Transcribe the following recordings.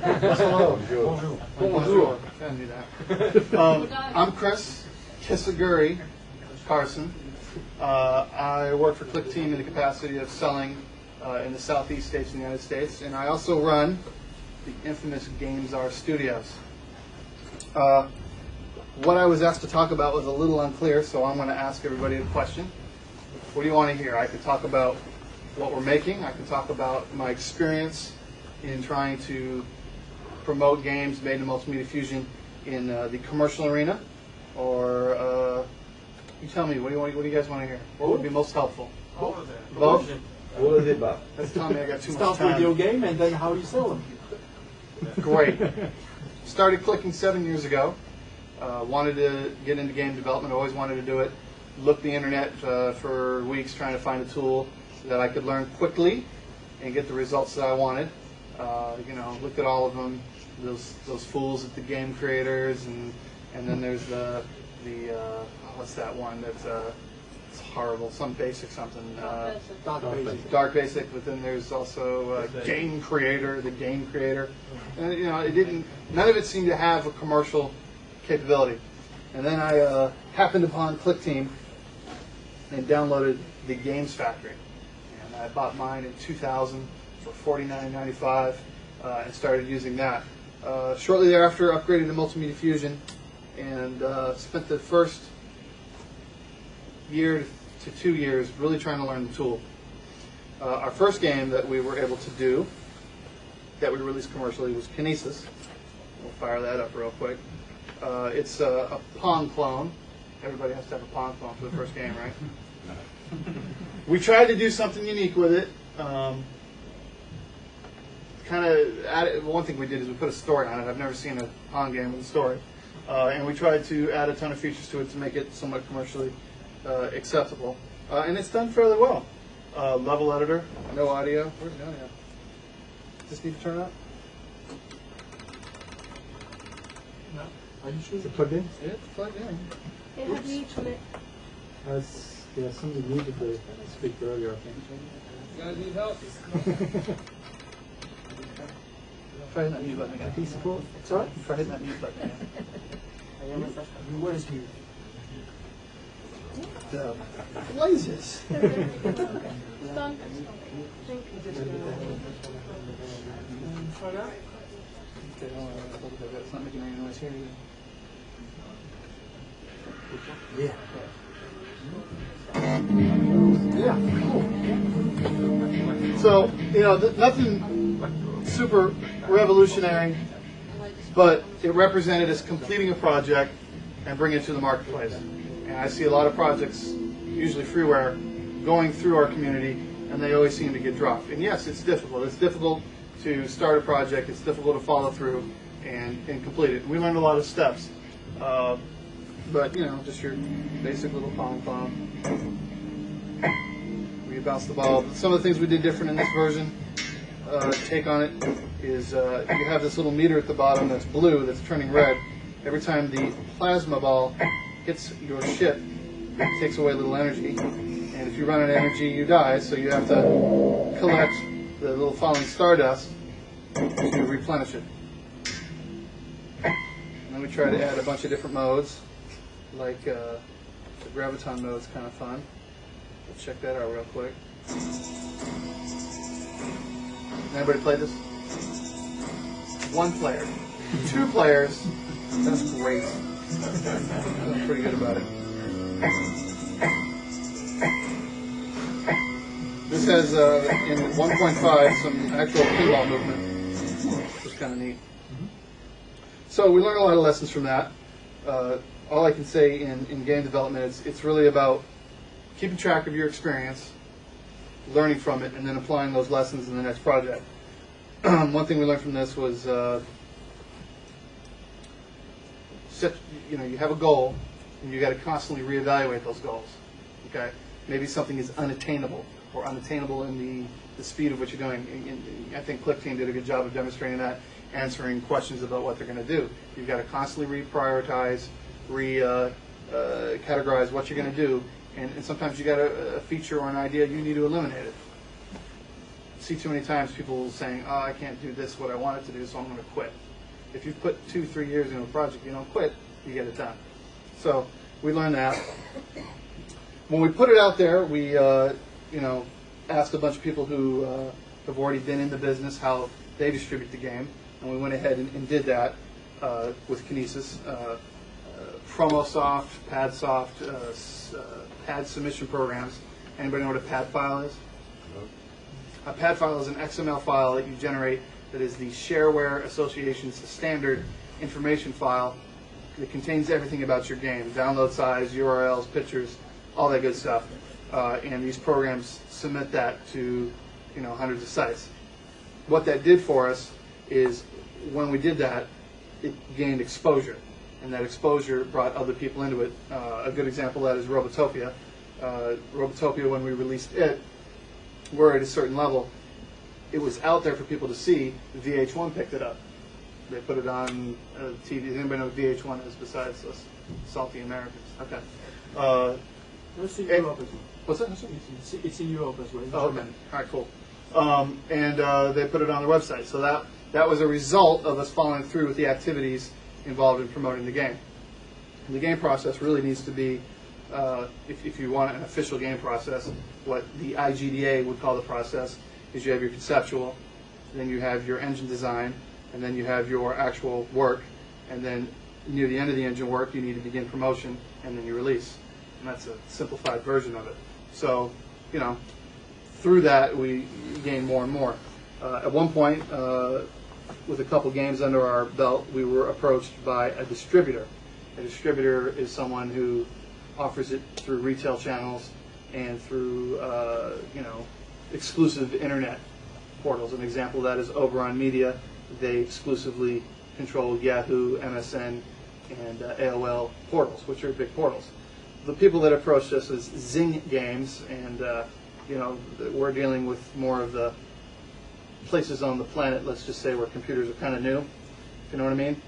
Hello. Bonjour. Bonjour. Can't do that. I'm Chris Kisguri Carson. I work for Click Team in the capacity of selling in the southeast states in the United States, and I also run the infamous Gamesare studios. What I was asked to talk about was a little unclear, so I'm going to ask everybody a question. What do you want to hear? I could talk about what we're making. I could talk about my experience in trying to promote games made in Multimedia Fusion in the commercial arena, or you tell me. What do you guys want to hear? What would be most helpful? Both. Both? What is it about? That's telling me I got too much Start time. with your game and then how you sell them. Great. Started clicking 7 years ago. Wanted to get into game development. Always wanted to do it. Looked the internet for weeks trying to find a tool that I could learn quickly and get the results that I wanted. Looked at all of them. Those fools at the game creators, and then there's the what's that one that's it's horrible. Some basic something. Dark Basic. But then there's also Game Creator, the Game Creator. And it didn't. None of it seemed to have a commercial capability. And then I happened upon Click Team and downloaded the Games Factory. And I bought mine in 2000 for $49.95 and started using that. Shortly thereafter, upgraded to Multimedia Fusion and spent the first year to 2 years really trying to learn the tool. Our first game that we were able to do, that we released commercially, was Kinesis. We'll fire that up real quick. It's a Pong clone. Everybody has to have a Pong clone for the first game, right? We tried to do something unique with it. One thing we did is we put a story on it. I've never seen a Pong game with a story. And we tried to add a ton of features to it to make it somewhat commercially acceptable. And it's done fairly well. Level editor, no audio. Where's the audio? Does this need to turn up? No. Are you sure? Is it plugged in? It's plugged in. It had mute on it. Yeah, somebody needed the speaker earlier, I think. You guys need help? Try hitting that mute button again. IT support? Sorry? Try hitting that mute button again. Where is mute? Blazes. Done. Thank you. Try that. Okay, hold on. It's not making any noise here either. Yeah. Yeah. So, nothing super revolutionary, but it represented us completing a project and bringing it to the marketplace. And I see a lot of projects, usually freeware, going through our community, and they always seem to get dropped. And yes, it's difficult. It's difficult to start a project. It's difficult to follow through and complete it. We learned a lot of steps. But, just your basic little Pong clone. We bounce the ball. Some of the things we did different in this version, take on it, is you have this little meter at the bottom that's blue that's turning red. Every time the plasma ball hits your ship, it takes away a little energy. And if you run out of energy, you die, so you have to collect the little falling stardust to replenish it. And then we try to add a bunch of different modes. Like the graviton mode is kind of fun. Let's check that out real quick. Anybody played this? 1 player. 2 players. That's great. I'm pretty good about it. This has in 1.5 some actual pinball movement, which is kind of neat. So we learned a lot of lessons from that. All I can say in game development is it's really about keeping track of your experience, learning from it, and then applying those lessons in the next project. One thing we learned from this was you have a goal, and you got to constantly reevaluate those goals. Okay, maybe something is unattainable or unattainable in the speed of what you're doing. And I think Click Team did a good job of demonstrating that, answering questions about what they're going to do. You've got to constantly reprioritize, categorize what you're going to do, and sometimes you got a feature or an idea, you need to eliminate it. see too many times people saying, "Oh, I can't do this what I want it to do, so I'm going to quit." If you put 2-3 years into a project, you don't quit, you get it done. So we learned that. When we put it out there, we asked a bunch of people who have already been in the business how they distribute the game, and we went ahead and did that with Kinesis. PromoSoft, PadSoft, pad submission programs. Anybody know what a pad file is? A pad file is an XML file that you generate that is the Shareware Association's standard information file that contains everything about your game: download size, URLs, pictures, all that good stuff. And these programs submit that to hundreds of sites. What that did for us is when we did that, it gained exposure, and that exposure brought other people into it. A good example of that is Robotopia. Robotopia, when we released it, we're at a certain level. It was out there for people to see. VH1 picked it up. They put it on TV. Does anybody know what VH1 is besides us salty Americans? Okay. It's in Europe as well. What's that? It's in Europe as well. Oh, okay. All right, cool. And they put it on their website. So that was a result of us following through with the activities involved in promoting the game. And the game process really needs to be, if you want an official game process, what the IGDA would call the process is you have your conceptual, then you have your engine design, and then you have your actual work, and then near the end of the engine work you need to begin promotion, and then you release. And that's a simplified version of it. So, through that we gained more and more. At one point, with a couple games under our belt, we were approached by a distributor. A distributor is someone who offers it through retail channels and through exclusive internet portals. An example of that is Oberon Media. They exclusively control Yahoo, MSN, and AOL portals, which are big portals. The people that approached us is Zing Games, and we're dealing with more of the places on the planet, let's just say, where computers are kind of new, if you know what I mean.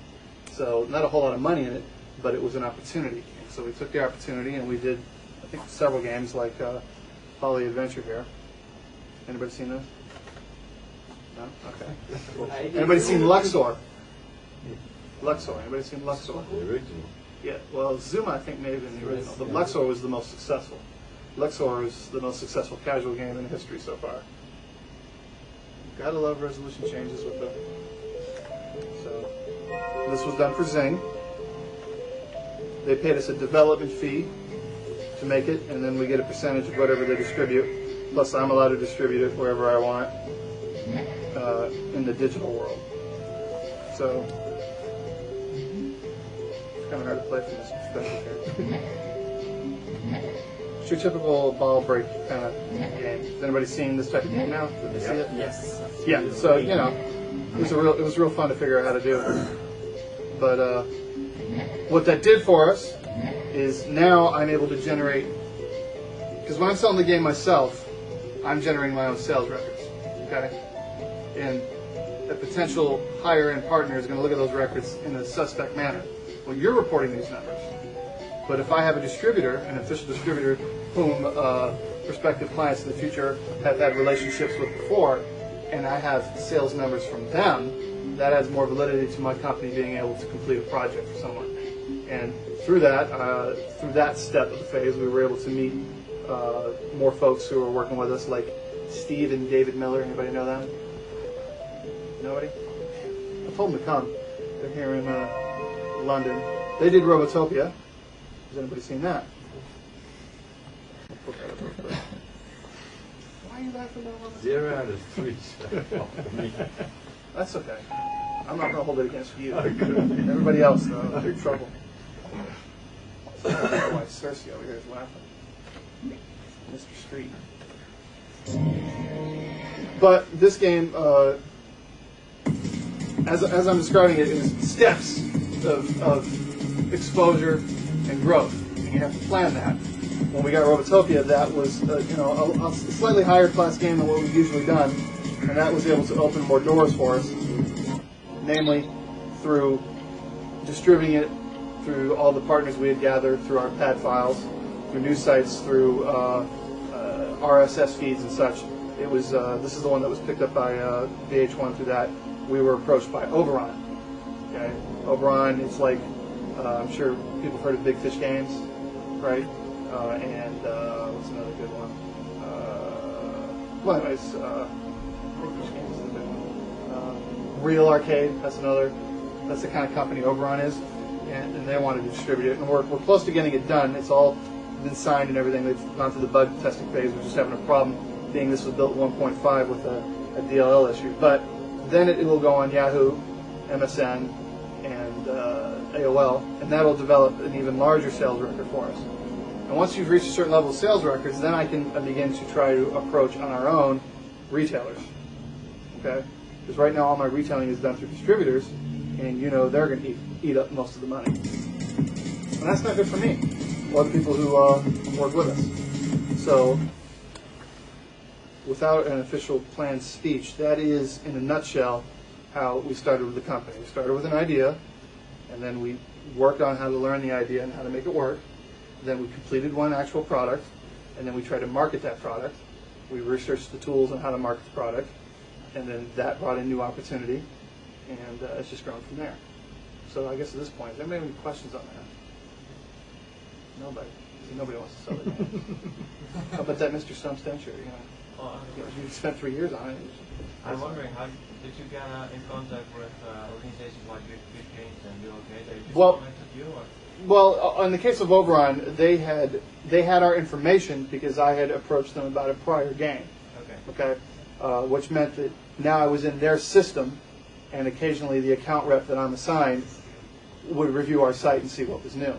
So not a whole lot of money in it, but it was an opportunity. And so we took the opportunity and we did, I think, several games like Poly Adventure here. Anybody seen this? No? Okay. Cool. Anybody seen Luxor? Luxor. Anybody seen Luxor? The original. Yeah, well, Zuma, I think, may have been the original, but Luxor was the most successful. Luxor is the most successful casual game in history so far. Gotta love resolution changes with the... So, this was done for Zing. They paid us a development fee to make it, and then we get a percentage of whatever they distribute. Plus, I'm allowed to distribute it wherever I want in the digital world. So, kind of hard to play from this perspective here. It's your typical ball break kind of game. Has anybody seen this type of game now? Did they see it? Yes. Yeah. So it was real fun to figure out how to do it. But what that did for us is now I'm able to generate, because when I'm selling the game myself, I'm generating my own sales records. Okay, and a potential higher end partner is going to look at those records in a suspect manner. Well, you're reporting these numbers. But if I have a distributor, an official distributor, whom prospective clients in the future have had relationships with before, and I have sales numbers from them, that adds more validity to my company being able to complete a project for someone. And through that step of the phase, we were able to meet more folks who are working with us, like Steve and David Miller. Anybody know them? Nobody? I told them to come. They're here in London. They did Robotopia. Has anybody seen that? Why are you laughing about Robotopia? 0 out of 3. That's okay. I'm not going to hold it against you. Everybody else, though, they're in trouble. I don't know why Circe over here is laughing. Mr. Street. But this game, as I'm describing it, is steps of exposure and growth. You have to plan that. When we got Robotopia, that was a slightly higher class game than what we've usually done, and that was able to open more doors for us, namely through distributing it through all the partners we had gathered through our pad files, through news sites, through RSS feeds and such. it was this is the one that was picked up by VH1 through that. We were approached by Oberon. Okay, Oberon. It's like I'm sure people have heard of Big Fish Games, right? And what's another good one? Well, anyways, Big Fish Games is a big one. Real Arcade. That's another. That's the kind of company Oberon is, and they wanted to distribute it. And we're close to getting it done. It's all been signed and everything. They've gone through the bug testing phase. We're just having a problem being this was built 1.5 with a DLL issue. But then it will go on Yahoo, MSN, and AOL, and that'll develop an even larger sales record for us. And once you've reached a certain level of sales records, then I can begin to try to approach on our own retailers. Okay? Because right now all my retailing is done through distributors, and you know they're going to eat up most of the money. And that's not good for me or the people who work with us. So, without an official planned speech, that is, in a nutshell, how we started with the company. We started with an idea, and then we worked on how to learn the idea and how to make it work. Then we completed one actual product, and then we tried to market that product. We researched the tools on how to market the product, and then that brought in new opportunity, and it's just grown from there. So I guess at this point, is there any questions on that? Nobody. See, nobody wants to sell it. How about that Mr. Stone Stencher? You spent 3 years on it. I'm wondering, how did you get in contact with organizations like Big Fish Games and Real Arcade? They just contacted you, or? Well, in the case of Oberon, they had our information because I had approached them about a prior game. Okay. Which meant that now I was in their system, and occasionally the account rep that I'm assigned would review our site and see what was new.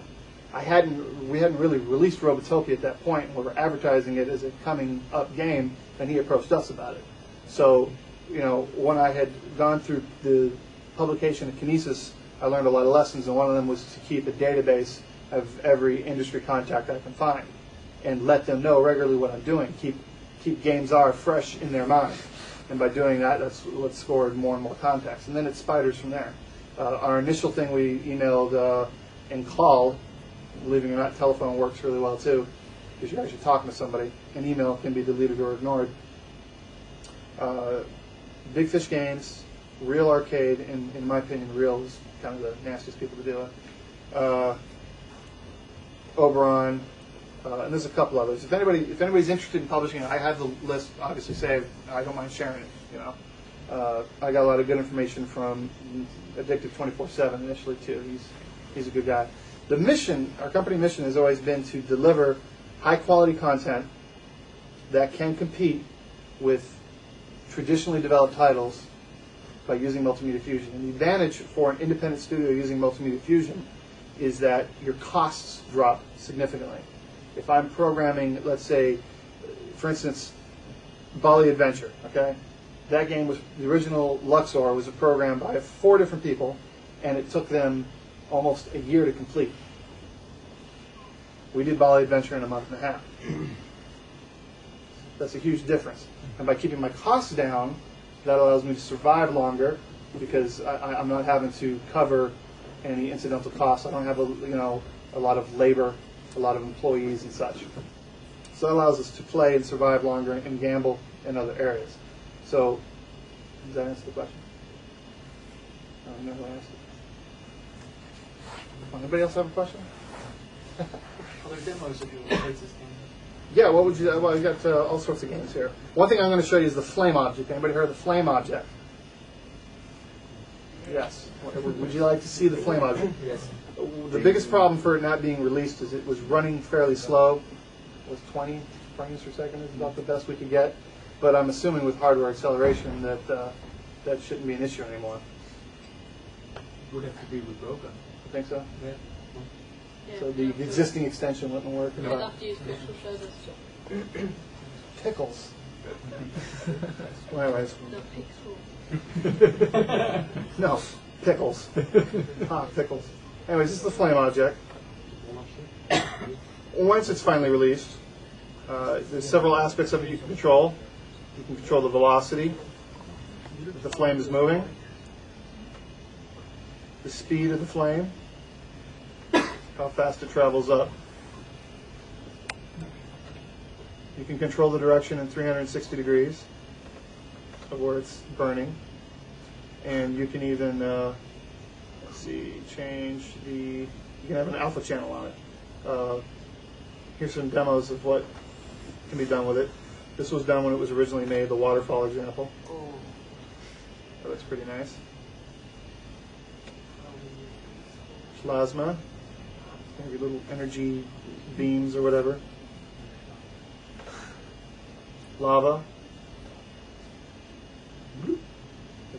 We hadn't really released Robotopia at that point, and we were advertising it as a coming up game, and he approached us about it. So, when I had gone through the publication of Kinesis, I learned a lot of lessons, and one of them was to keep a database of every industry contact I can find, and let them know regularly what I'm doing. Keep Gamesare fresh in their mind, and by doing that, that's what scored more and more contacts, and then it spiders from there. Our initial thing we emailed and called. Believe it or not, telephone works really well too, because you're actually talking to somebody. An email can be deleted or ignored. Big Fish Games, Real Arcade, in my opinion, Real is kind of the nastiest people to deal with. Oberon, and there's a couple others. If anybody's interested in publishing, I have the list obviously saved. I don't mind sharing it. I got a lot of good information from Addictive 24/7 initially too. He's a good guy. The mission, our company mission, has always been to deliver high-quality content that can compete with traditionally developed titles by using Multimedia Fusion. And the advantage for an independent studio using Multimedia Fusion is that your costs drop significantly. If I'm programming, let's say, for instance, Bali Adventure, okay? That game was, the original Luxor was programmed by 4 different people, and it took them almost a year to complete. We did Bali Adventure in a month and a half. That's a huge difference. And by keeping my costs down, that allows me to survive longer because I'm not having to cover any incidental costs. I don't have a lot of labor, a lot of employees and such. So that allows us to play and survive longer and gamble in other areas. So, does that answer the question? I don't know who asked it. Anybody else have a question? Other demos if you would like this game. Yeah, what would you? Well, you got all sorts of games here. One thing I'm going to show you is the flame object. Anybody heard of the flame object? Yes. Would you like to see the flame object? Yes. The biggest problem for it not being released is it was running fairly slow. It was 20 frames per second is about the best we could get. But I'm assuming with hardware acceleration that that shouldn't be an issue anymore. Would have to be rebroken. You think so? Yeah. So the existing extension wouldn't work. You'd have to use pixel shaders. Pickles. Well, anyways. No, pixel. No, pickles. Pickles. Anyways, this is the flame object. Once it's finally released, there's several aspects of it you can control. You can control the velocity that the flame is moving, the speed of the flame, how fast it travels up. You can control the direction in 360 degrees of where it's burning. And you can even, let's see, change the, you can have an alpha channel on it. Here's some demos of what can be done with it. This was done when it was originally made, the waterfall example. That looks pretty nice. Plasma, maybe little energy beams or whatever. Lava. Maybe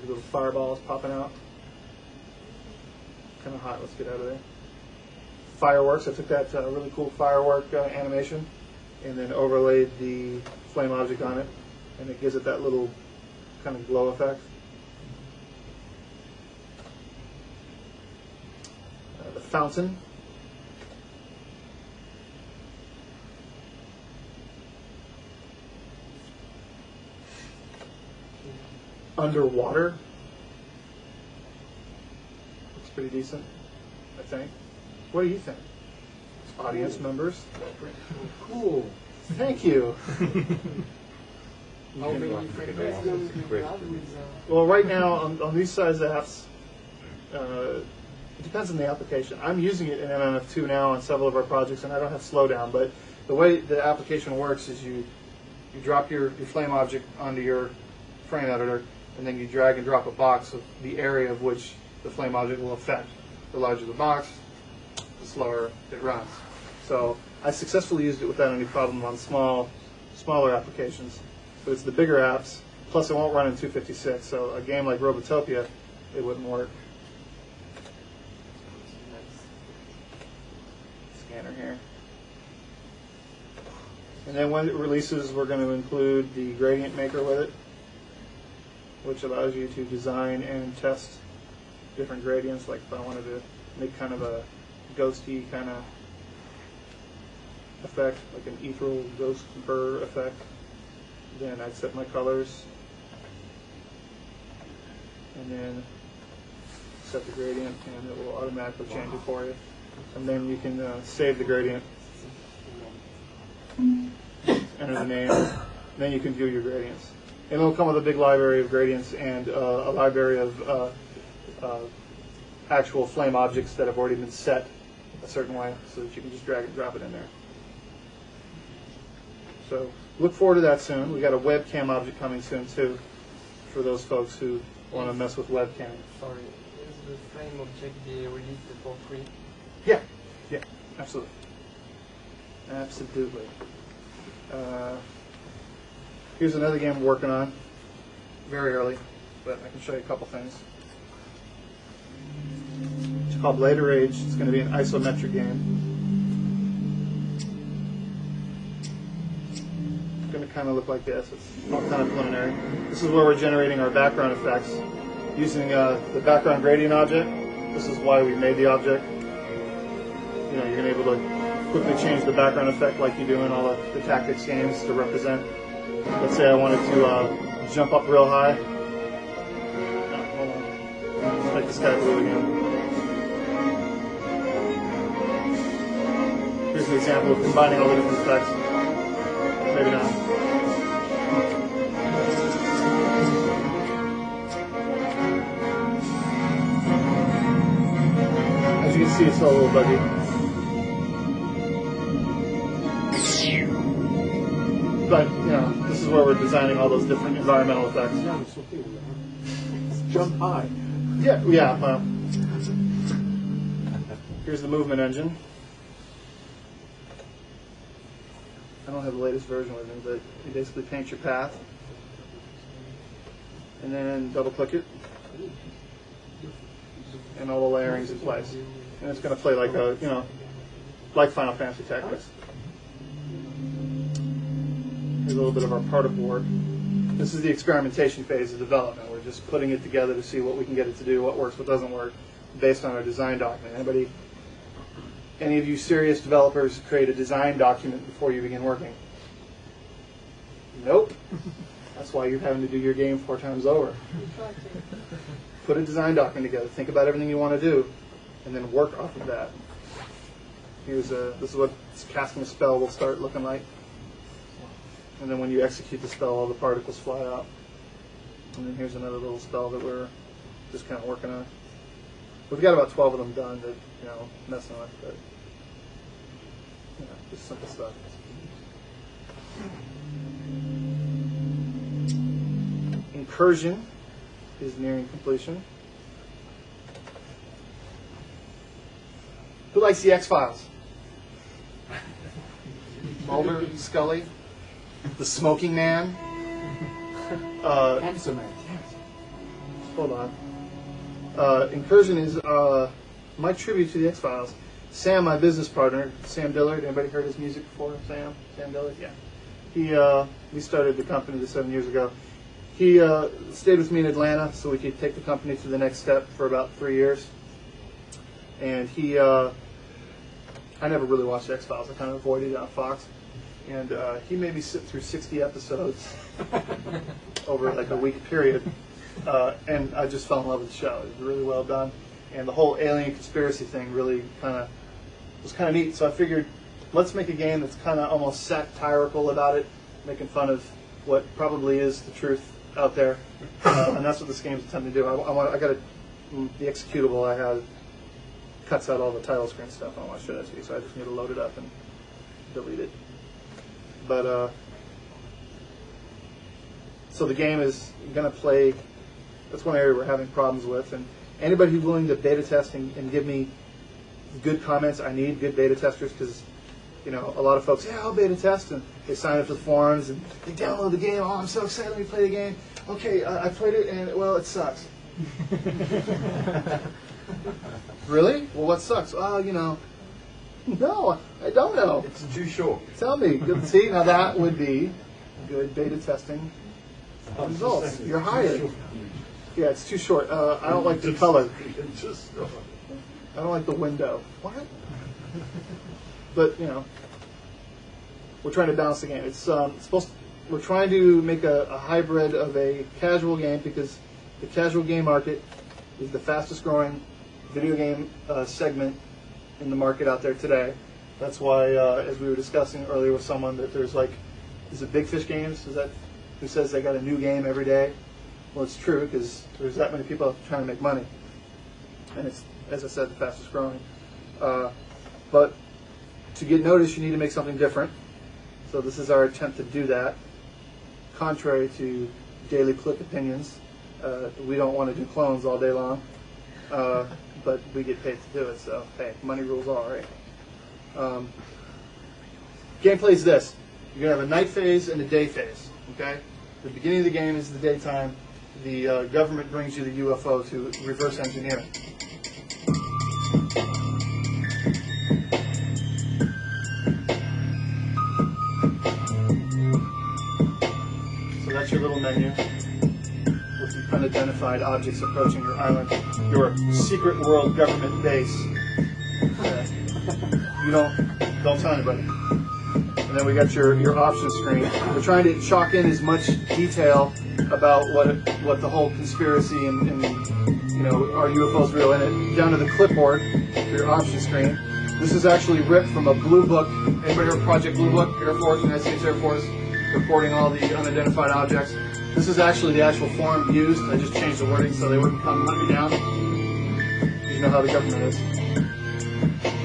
little fireballs popping out. Kind of hot, let's get out of there. Fireworks, I took that really cool firework animation and then overlaid the flame object on it, and it gives it that little kind of glow effect. The fountain. Underwater. Looks pretty decent, I think. What do you think? Audience members? Cool. Thank you. How many programs do you have with Well, right now on these size apps, it depends on the application. I'm using it in MMF2 now on several of our projects, and I don't have slowdown. But the way the application works is you drop your flame object onto your frame editor, and then you drag and drop a box of the area of which the flame object will affect. The larger the box, the slower it runs. So I successfully used it without any problem on smaller applications. But it's the bigger apps, plus it won't run in 256. So a game like Robotopia, it wouldn't work. Scanner here. And then when it releases, we're going to include the gradient maker with it, which allows you to design and test different gradients. Like if I wanted to make kind of a ghosty kind of effect, like an ethereal ghost burr effect, then I'd set my colors and then set the gradient, and it will automatically change it for you. And then you can save the gradient, enter the name, and then you can view your gradients. And it'll come with a big library of gradients and a library of actual flame objects that have already been set a certain way, so that you can just drag and drop it in there. So look forward to that soon. We got a webcam object coming soon too, for those folks who want to mess with webcam. Sorry, is the frame object be released for free? Yeah, absolutely. Absolutely. Here's another game we're working on. Very early, but I can show you a couple things. It's called Later Age. It's going to be an isometric game. It's going to kind of look like this. It's all kind of preliminary. This is where we're generating our background effects using the background gradient object. This is why we made the object. You know, you're going to be able to quickly change the background effect like you do in all of the tactics games to represent. Let's say I wanted to jump up real high. No, hold on. Let's make this guy blue again. Here's an example of combining all the different effects. Maybe not. As you can see, it's all a little buggy. But, you know, this is where we're designing all those different environmental effects. Jump high. Yeah, well, here's the movement engine. I don't have the latest version with me, but you basically paint your path. And then double click it. And all the layering's in place. And it's going to play like a, you know, like Final Fantasy Tactics. Here's a little bit of our particle work. This is the experimentation phase of development. We're just putting it together to see what we can get it to do, what works, what doesn't work, based on our design document. Any of you serious developers create a design document before you begin working? Nope. That's why you're having to do your game 4 times over. Put a design document together. Think about everything you want to do, and then work off of that. This is what casting a spell will start looking like. And then when you execute the spell, all the particles fly out. And then here's another little spell that we're just kind of working on. We've got about 12 of them done that, messing with, but, just simple stuff. Incursion is nearing completion. Who likes the X-Files? Mulder, Scully, the Smoking Man. Handsome man. Hold on. Incursion is my tribute to the X-Files. Sam, my business partner, Sam Dillard. Anybody heard his music before? Sam Dillard. Yeah. We started the company 7 years ago. He stayed with me in Atlanta so we could take the company to the next step for about 3 years. And I never really watched X-Files. I kind of avoided it on Fox. And he made me sit through 60 episodes over like a week period. And I just fell in love with the show. It was really well done. And the whole alien conspiracy thing really was kind of neat. So I figured, let's make a game that's kind of almost satirical about it, making fun of what probably is the truth out there. And that's what this game's attempting to do. The executable I had cuts out all the title screen stuff. I don't want to show that to you, so I just need to load it up and delete it. But so the game is going to play. That's one area we're having problems with, and anybody who's willing to beta test and give me good comments, I need good beta testers, because a lot of folks, I'll beta test, and they sign up to the forums and they download the game. Oh, I'm so excited! Let me play the game. Okay, I played it, and it sucks. Really? Well, what sucks? No, I don't know. It's too short. Tell me. See, now that would be good beta testing results. You're hired. Yeah, it's too short. I don't like the color. I don't like the window. What? But we're trying to balance the game. It's we're trying to make a hybrid of a casual game, because the casual game market is the fastest growing video game segment in the market out there today. That's why, as we were discussing earlier with someone, that there's is it Big Fish Games? Is that who says they got a new game every day? Well, it's true, because there's that many people trying to make money, and it's, as I said, the fastest growing. But to get noticed, you need to make something different. So this is our attempt to do that. Contrary to daily click opinions, we don't want to do clones all day long, but we get paid to do it. So hey, money rules all, right? Gameplay is this: you're gonna have a night phase and a day phase. Okay, the beginning of the game is the daytime. The government brings you the UFO to reverse engineer. So that's your little menu with the unidentified objects approaching your island, your secret world government base. You don't tell anybody. And then we got your option screen. We're trying to chalk in as much detail about what the whole conspiracy and are UFOs real in it, down to the clipboard for your option screen. This is actually ripped from a blue book. Anybody heard of Project Blue Book? Air Force, United States Air Force, reporting all the unidentified objects. This is actually the actual form used. I just changed the wording so they wouldn't come hunt me down. You know how the government is.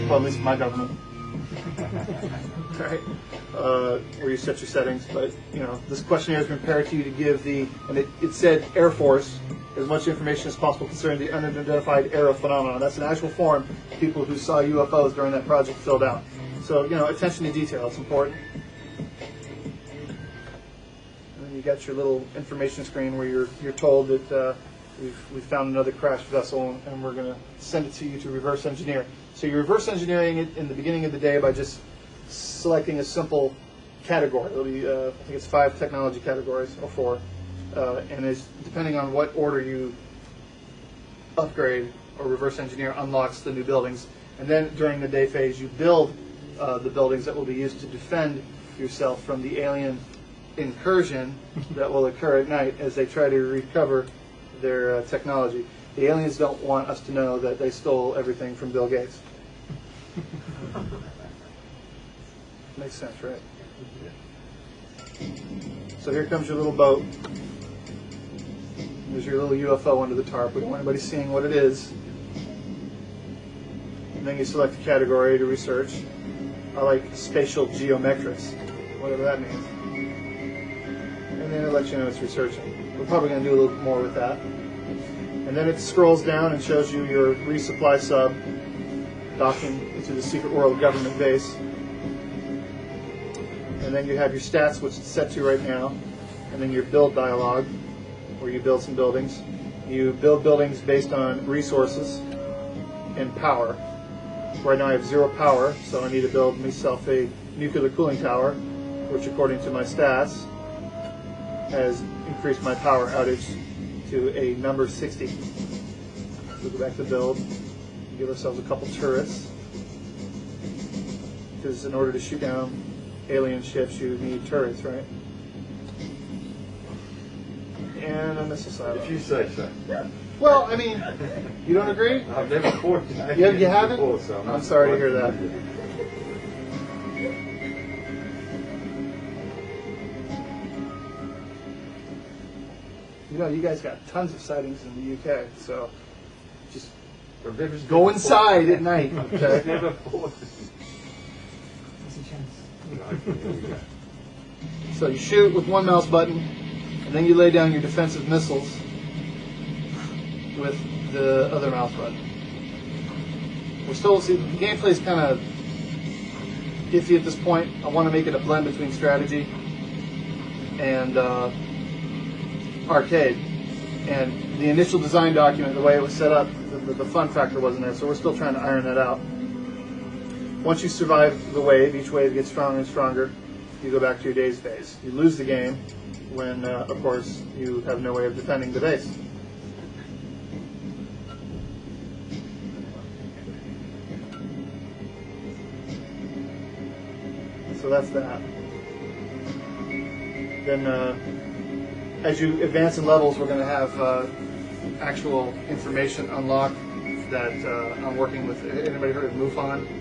Well, at least my government. Right? Where you set your settings, but this questionnaire has been prepared to you to give and it said Air Force, as much information as possible concerning the unidentified aerial phenomenon. That's an actual form people who saw UFOs during that project filled out. So attention to detail, it's important. And then you got your little information screen where you're told that we've found another crashed vessel, and we're going to send it to you to reverse engineer. So you're reverse engineering it in the beginning of the day by just selecting a simple category. It'll be, I think it's 5 technology categories, or 4, and it's depending on what order you upgrade or reverse engineer unlocks the new buildings. And then during the day phase, you build the buildings that will be used to defend yourself from the alien incursion that will occur at night as they try to recover their technology. The aliens don't want us to know that they stole everything from Bill Gates. Makes sense, right? So here comes your little boat. There's your little UFO under the tarp. We don't want anybody seeing what it is. And then you select a category to research. I like spatial geometrics, whatever that means. And then it lets you know it's researching. We're probably going to do a little more with that. And then it scrolls down and shows you your resupply sub docking into the secret world government base. And then you have your stats, which it's set to right now. And then your build dialogue, where you build some buildings. You build buildings based on resources and power. Right now I have 0 power, so I need to build myself a nuclear cooling tower, which according to my stats has increased my power outage to a number 60. We'll go back to build, give ourselves a couple turrets, because in order to shoot down alien ships you need turrets, right? And a missile silo. If you say so. Well, I mean, you don't agree? I've never fought You haven't? before, so I'm sorry to hear that. You know, you guys got tons of sightings in the UK, so just I've never go inside at night. I've Okay? never fought. There's a chance. Right, here we go. So you shoot with one mouse button, and then you lay down your defensive missiles with the other mouse button. We're still, see, the gameplay is kind of iffy at this point. I want to make it a blend between strategy and arcade. And the initial design document, the way it was set up, the fun factor wasn't there, so we're still trying to iron that out. Once you survive the wave, each wave gets stronger and stronger, you go back to your daze phase. You lose the game when, of course, you have no way of defending the base. So that's that. Then as you advance in levels, we're going to have actual information unlocked that I'm working with. Anybody heard of MUFON?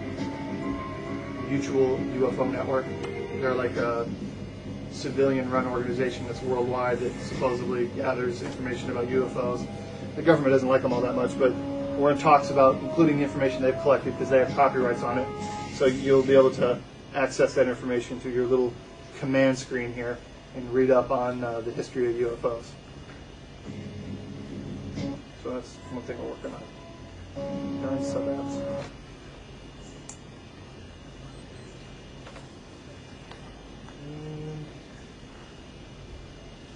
Mutual UFO Network. They're like a civilian-run organization that's worldwide that supposedly gathers information about UFOs. The government doesn't like them all that much, but we're in talks about including the information they've collected because they have copyrights on it. So you'll be able to access that information through your little command screen here and read up on the history of UFOs. So that's one thing we're working on. 9 sub-apps.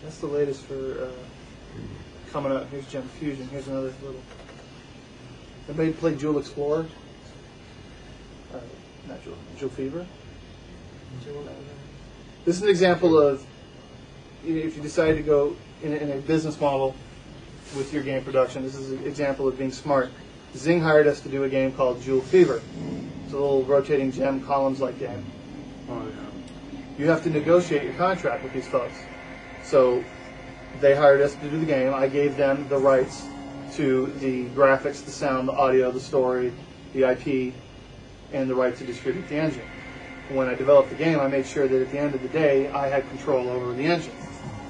That's the latest for coming up. Here's Gem Fusion. Here's another little. Anybody play Jewel Explorer? Not Jewel. Jewel Fever? This is an example of if you decide to go in a business model with your game production. This is an example of being smart. Zing hired us to do a game called Jewel Fever. It's a little rotating gem columns-like game. Oh, yeah. You have to negotiate your contract with these folks. So they hired us to do the game. I gave them the rights to the graphics, the sound, the audio, the story, the IP, and the right to distribute the engine. When I developed the game, I made sure that at the end of the day, I had control over the engine.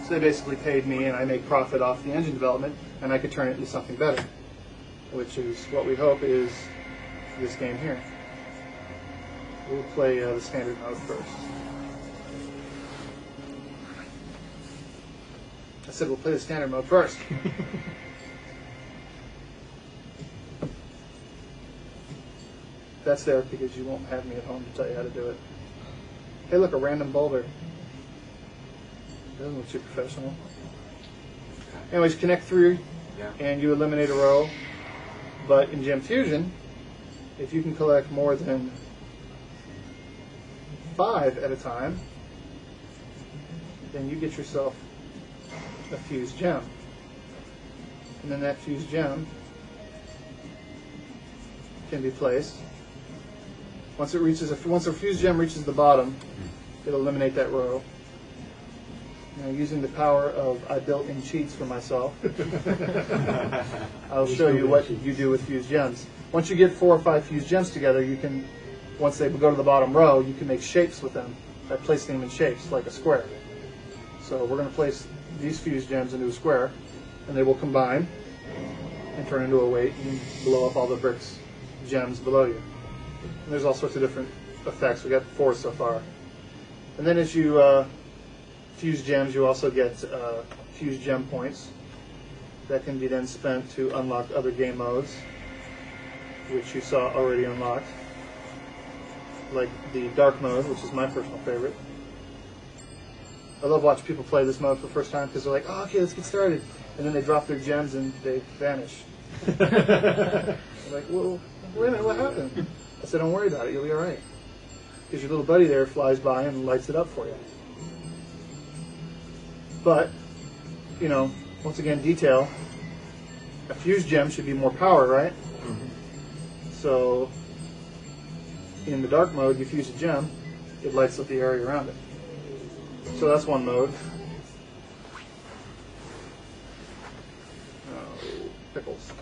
So they basically paid me, and I make profit off the engine development, and I could turn it into something better, which is what we hope is this game here. We'll play the standard mode first. I said we'll play the standard mode first. That's there because you won't have me at home to tell you how to do it. Hey, look, a random boulder. Doesn't look too professional. Anyways, connect through, and you eliminate a row. But in Gem Fusion, if you can collect more than 5 at a time, then you get yourself a fused gem. And then that fused gem can be placed. Once a fused gem reaches the bottom, it'll eliminate that row. Now, using the power of I built in cheats for myself, I'll show you what you do with fused gems. Once you get 4 or 5 fused gems together, you can, once they go to the bottom row, you can make shapes with them by placing them in shapes like a square. So we're going to place these fused gems into a square, and they will combine and turn into a weight and blow up all the bricks, gems below you. And there's all sorts of different effects. We got 4 so far. And then as you fuse gems, you also get fused gem points that can be then spent to unlock other game modes, which you saw already unlocked, like the dark mode, which is my personal favorite. I love watching people play this mode for the first time because they're like, oh, okay, let's get started. And then they drop their gems and they vanish. I'm like, well, wait a minute, what happened? I said, don't worry about it, you'll be all right. Because your little buddy there flies by and lights it up for you. But, you know, once again, detail. A fused gem should be more power, right? So, in the dark mode, you fuse a gem, it lights up the area around it. So that's one mode. Oh, pickles.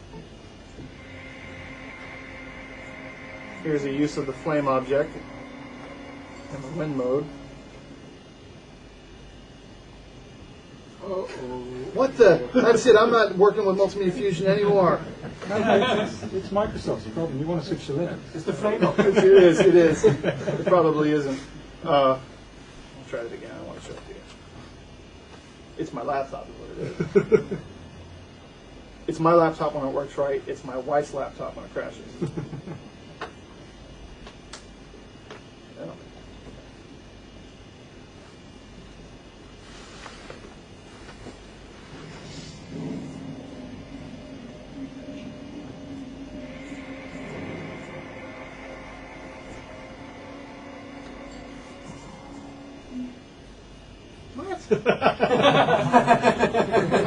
Here's a use of the flame object in the wind mode. Uh-oh. What the? That's it. I'm not working with Multimedia Fusion anymore. It's Microsoft's problem. You want to switch to Linux. It's the flame object. It is. It is. It probably isn't. I'll try it again. I want to show it to you. It's my laptop is what it is. It's my laptop when it works right. It's my wife's laptop when it crashes. Yeah.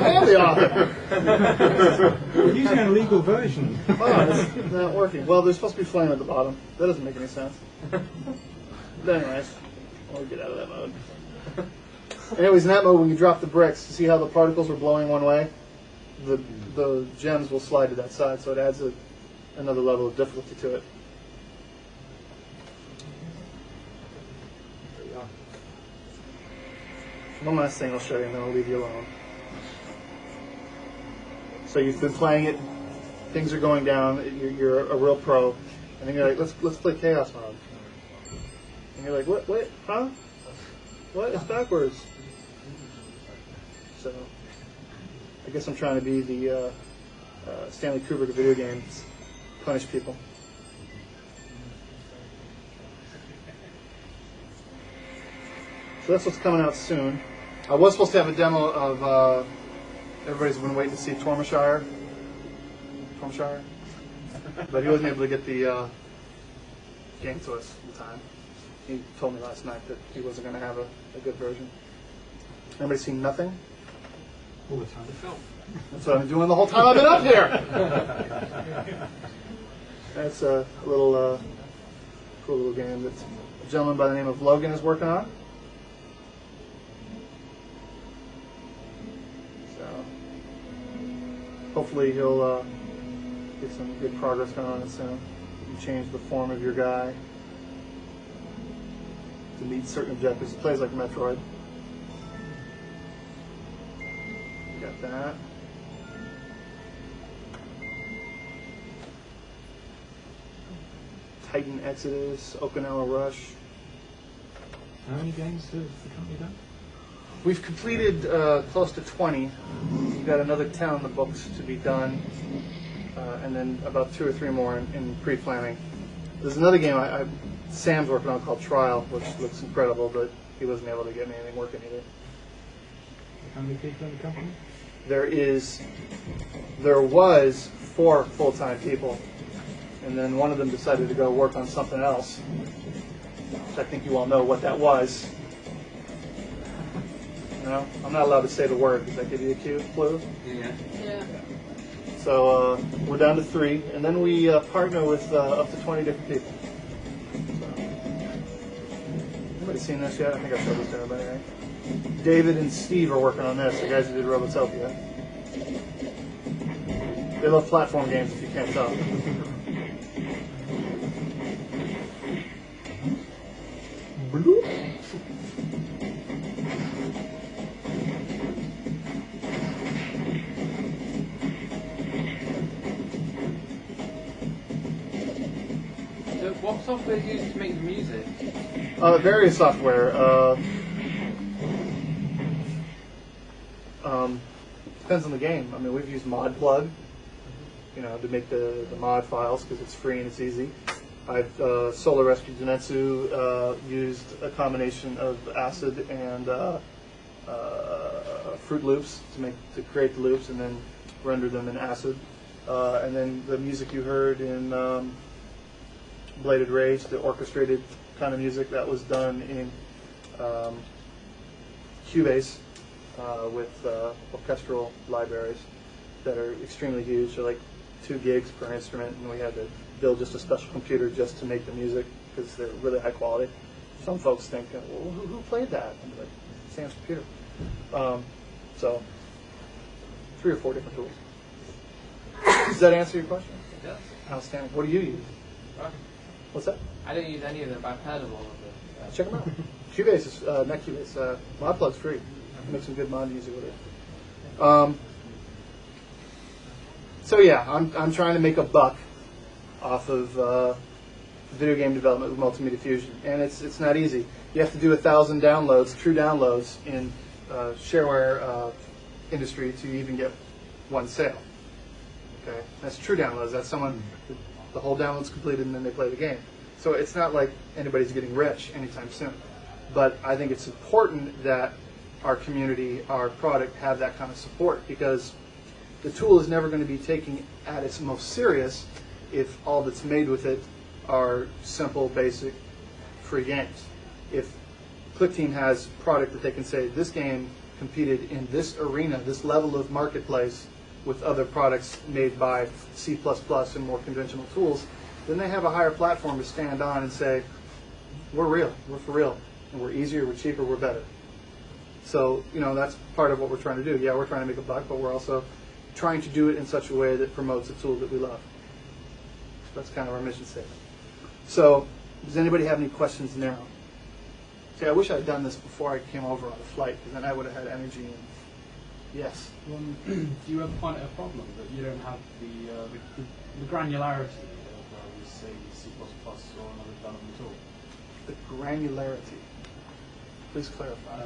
I am the author. We're using an illegal version. Oh, it's not working. Well, there's supposed to be flame at the bottom. That doesn't make any sense. But anyways, we'll get out of that mode. Anyways, in that mode, when you drop the bricks, see how the particles are blowing one way? The gems will slide to that side, so it adds another level of difficulty to it. One last thing I'll show you, and then I'll leave you alone. So you've been playing it, things are going down, you're a real pro, and then you're like, let's play Chaos mode. And you're like, what, wait, huh? What? It's backwards. So, I guess I'm trying to be the Stanley Kubrick of video games, punish people. So that's what's coming out soon. I was supposed to have a demo of, everybody's been waiting to see Tormshire, but he wasn't able to get the game to us in time. He told me last night that he wasn't going to have a good version. Anybody seen Nothing? All the time. That's what I've been doing the whole time I've been up here. That's a little cool little game that a gentleman by the name of Logan is working on. Hopefully he'll get some good progress going on it soon. You change the form of your guy to meet certain objectives. It plays like Metroid. You got that. Titan Exodus, Okinawa Rush. How many games has the company done? We've completed close to 20. We've got another 10 on the books to be done, and then about 2 or 3 more in pre-planning. There's another game Sam's working on called Trial, which looks incredible, but he wasn't able to get me anything working either. How many people in the company? There was 4 full-time people, and then one of them decided to go work on something else, which I think you all know what that was. No, I'm not allowed to say the word. Does that give you a clue? Yeah. Yeah. So we're down to 3, and then we partner with up to 20 different people. So, anybody seen this yet? I think I showed this to everybody, right? David and Steve are working on this, the guys who did Robotopia. They love platform games, if you can't tell. What software do you use to make the music? Various software. Depends on the game. I mean, we've used ModPlug, to make the mod files because it's free and it's easy. I've Solar Rescue Genetsu used a combination of Acid and Fruit Loops to create the loops and then render them in Acid. And then the music you heard in Bladed Rage, the orchestrated kind of music, that was done in Cubase with orchestral libraries that are extremely huge. They're like 2 gigs per instrument, and we had to build just a special computer just to make the music because they're really high quality. Some folks think, well, who played that? And like, Sam's computer. So 3 or 4 different tools. Does that answer your question? It does. Outstanding. What do you use? What's that? I don't use any of them, but I've heard of all of them. Check them out. Cubase is not Cubase. ModPlug's free. You can make some good mod music with it. So yeah, I'm trying to make a buck off of video game development with Multimedia Fusion, and it's not easy. You have to do 1,000 downloads, true downloads, in shareware industry to even get 1 sale. Okay, that's true downloads. That's someone, the whole download's completed and then they play the game. So it's not like anybody's getting rich anytime soon. But I think it's important that our community, our product, have that kind of support, because the tool is never going to be taken at its most serious if all that's made with it are simple, basic, free games. If ClickTeam has product that they can say, this game competed in this arena, this level of marketplace, with other products made by C++ and more conventional tools, then they have a higher platform to stand on and say, we're real, we're for real, and we're easier, we're cheaper, we're better. So, that's part of what we're trying to do. Yeah, we're trying to make a buck, but we're also trying to do it in such a way that promotes a tool that we love. So that's kind of our mission statement. So, does anybody have any questions now? See, I wish I had done this before I came over on the flight, because then I would have had energy. And yes. Do you ever find it a problem that you don't have the granularity of, say, C++ or another development tool? The granularity. Please clarify.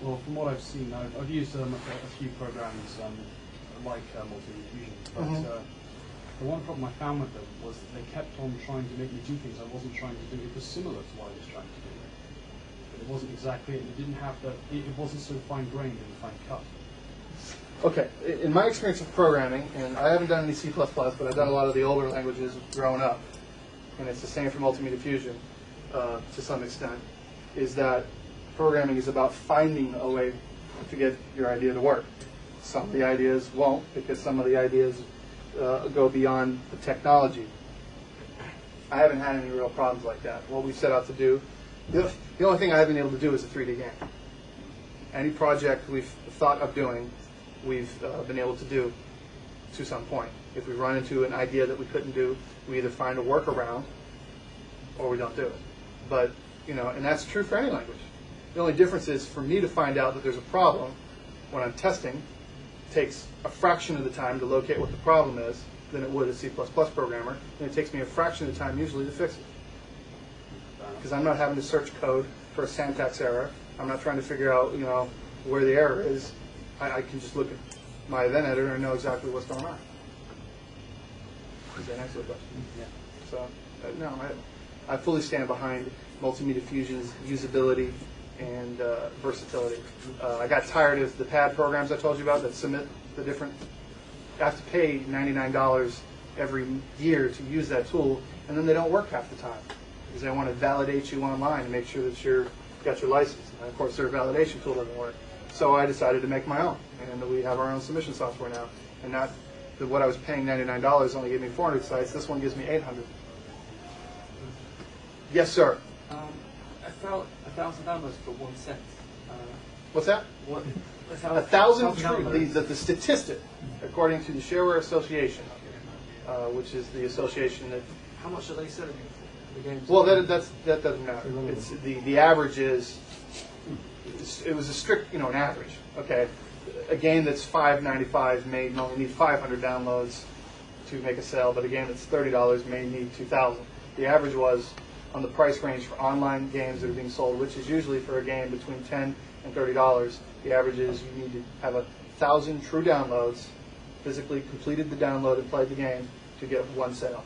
Well, from what I've seen, I've used a few programs like Multimedia Fusion, but the one problem I found with them was that they kept on trying to make me do things I wasn't trying to do. It was similar to what I was trying to do, but it wasn't exactly it. It didn't have it wasn't so fine-grained and fine-cut. Okay, in my experience of programming, and I haven't done any C++, but I've done a lot of the older languages growing up, and it's the same for Multimedia Fusion to some extent, is that programming is about finding a way to get your idea to work. Some of the ideas won't, because some of the ideas go beyond the technology. I haven't had any real problems like that. What we set out to do, the only thing I haven't been able to do is a 3D game. Any project we've thought of doing, we've been able to do to some point. If we run into an idea that we couldn't do, we either find a workaround or we don't do it. But, and that's true for any language. The only difference is for me to find out that there's a problem when I'm testing, it takes a fraction of the time to locate what the problem is than it would a C++ programmer, and it takes me a fraction of the time usually to fix it. Because I'm not having to search code for a syntax error. I'm not trying to figure out, where the error is. I can just look at my event editor and know exactly what's going on. Does that answer the question? Yeah. So, no, I fully stand behind Multimedia Fusion's usability and versatility. I got tired of the pad programs I told you about that submit the different. I have to pay $99 every year to use that tool, and then they don't work half the time because they want to validate you online and make sure that you've got your license. And of course, their validation tool doesn't work. So I decided to make my own, and we have our own submission software now. And not what I was paying $99 only gave me 400 sites. This one gives me 800. Yes, sir. I felt 1,000 downloads for 1 cent. What's that? 1,000 true. The statistic, according to the Shareware Association, which is the association that. How much are they selling it for? The games? Well, that doesn't matter. It's the average is. It was a strict, an average. Okay, a game that's $5.95 may only need 500 downloads to make a sale, but a game that's $30 may need 2,000. the average was on the price range for online games that are being sold, which is usually for a game between $10 and $30. The average is you need to have 1,000 true downloads, physically completed the download and played the game to get one sale.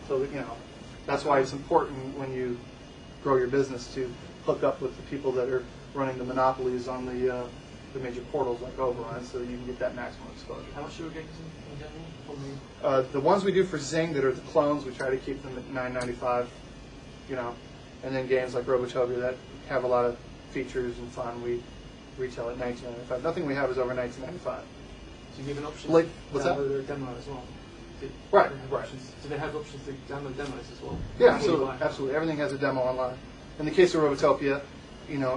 So that's why it's important when you grow your business to hook up with the people that are running the monopolies on the major portals like Overrun, so that you can get that maximum exposure. How much are your games in general? The ones we do for Zing that are the clones, we try to keep them at $9.95, and then games like Robotopia that have a lot of features and fun, we retail at $19.95. Nothing we have is over $19.95. So you give an option Like, to what's that? download a demo as well? Right, They have right. options. So they have options to download demos as well? Yeah, Before you absolutely, buy. absolutely. Everything has a demo online. In the case of Robotopia,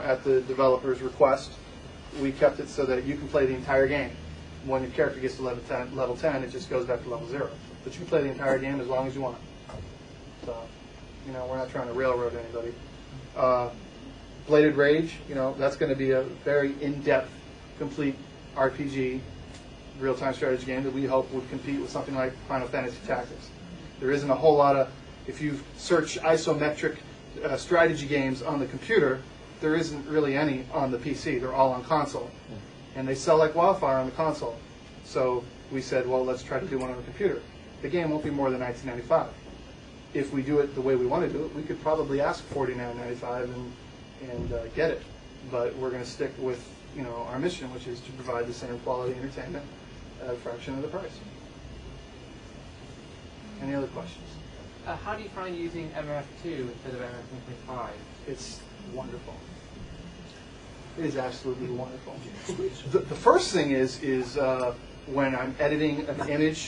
at the developer's request, we kept it so that you can play the entire game. When your character gets to level 10, it just goes back to level 0. But you can play the entire game as long as you want. So, we're not trying to railroad anybody. Bladed Rage, that's going to be a very in-depth, complete RPG, real-time strategy game that we hope would compete with something like Final Fantasy Tactics. There isn't a whole lot of, if you search isometric strategy games on the computer, there isn't really any on the PC. They're all on console. And they sell like wildfire on the console. So we said, well, let's try to do one on the computer. The game won't be more than $19.95. If we do it the way we want to do it, we could probably ask $49.95 and get it. But we're going to stick with our mission, which is to provide the same quality entertainment at a fraction of the price. Any other questions? How do you find using MRF2 instead of MRF 1.5? It's wonderful. It is absolutely wonderful. The first thing is when I'm editing an image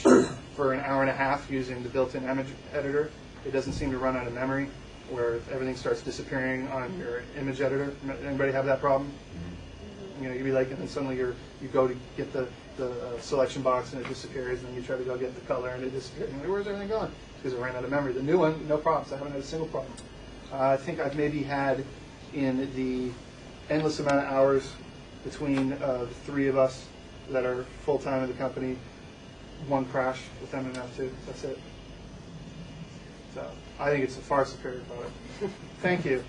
for an hour and a half using the built-in image editor, it doesn't seem to run out of memory, where everything starts disappearing on your image editor. Anybody have that problem? You'd be like, and then suddenly you go to get the selection box and it disappears, and then you try to go get the color and it disappears. And where's everything gone? Because it ran out of memory. The new one, no problems. I haven't had a single problem. I think I've maybe had, in the endless amount of hours between the three of us that are full-time in the company, one crash with MMF2. That's it. So I think it's a far superior product. Thank you.